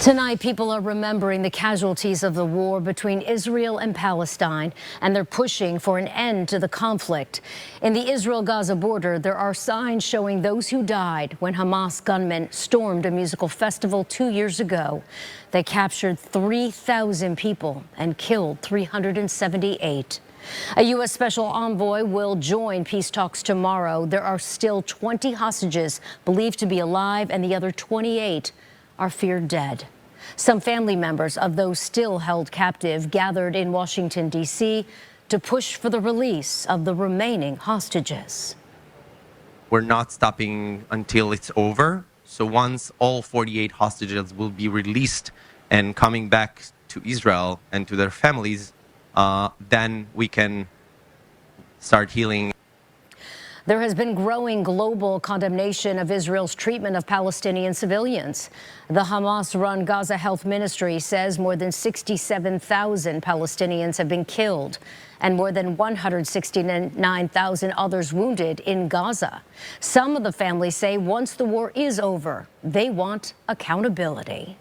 Tonight, people are remembering the casualties of the war between Israel and Palestine, and they're pushing for an end to the conflict. In the Israel-Gaza border, there are signs showing those who died when Hamas gunmen stormed a musical festival 2 years ago. They captured 3,000 people and killed 378. A U.S. special envoy will join peace talks tomorrow. There are still 20 hostages believed to be alive, and the other 28 are feared dead. Some family members of those still held captive gathered in Washington, D.C. to push for the release of the remaining hostages. We're not stopping until it's over. So once all 48 hostages will be released and coming back to Israel and to their families, then we can start healing. There has been growing global condemnation of Israel's treatment of Palestinian civilians. The Hamas-run Gaza Health Ministry says more than 67,000 Palestinians have been killed and more than 169,000 others wounded in Gaza. Some of the families say once the war is over, they want accountability.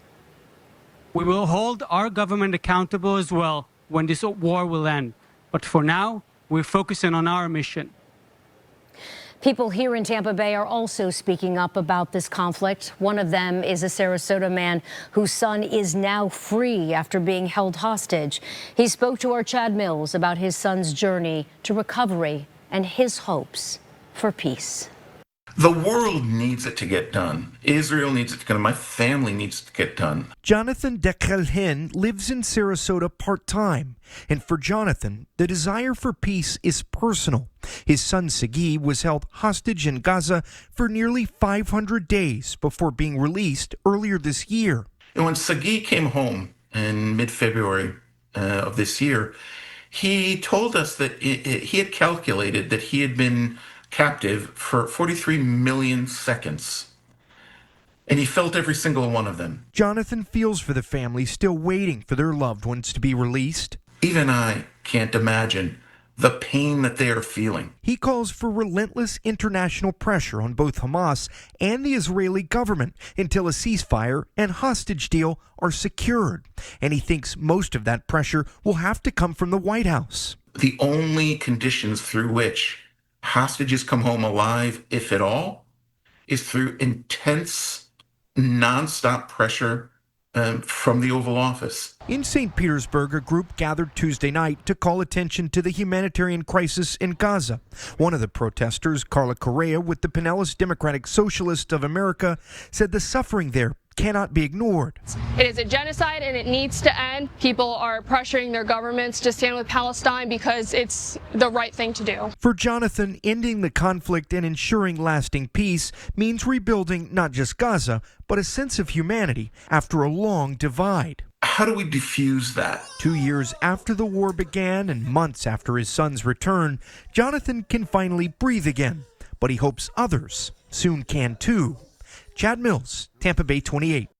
We will hold our government accountable as well when this war will end. But for now, we're focusing on our mission. People here in Tampa Bay are also speaking up about this conflict. One of them is a Sarasota man whose son is now free after being held hostage. He spoke to our Chad Mills about his son's journey to recovery and his hopes for peace. The world needs it to get done. Israel needs it to get done. My family needs it to get done. Jonathan Dekel-Chen lives in Sarasota part-time. And for Jonathan, the desire for peace is personal. His son Sagi was held hostage in Gaza for nearly 500 days before being released earlier this year. And when Sagi came home in mid-February of this year, he told us that he had calculated that he had been captive for 43 million seconds. And he felt every single one of them. Jonathan feels for the family still waiting for their loved ones to be released. Even I can't imagine the pain that they are feeling. He calls for relentless international pressure on both Hamas and the Israeli government until a ceasefire and hostage deal are secured. And he thinks most of that pressure will have to come from the White House. The only conditions through which hostages come home alive, if at all, is through intense, nonstop pressure from the Oval Office. In St. Petersburg, a group gathered Tuesday night to call attention to the humanitarian crisis in Gaza. One of the protesters, Carla Correa with the Pinellas Democratic Socialists of America, said the suffering there cannot be ignored. It is a genocide and it needs to end. People are pressuring their governments to stand with Palestine because it's the right thing to do. For Jonathan, ending the conflict and ensuring lasting peace means rebuilding not just Gaza, but a sense of humanity after a long divide. How do we defuse that? 2 years after the war began and months after his son's return, Jonathan can finally breathe again, but he hopes others soon can too. Chad Mills, Tampa Bay 28.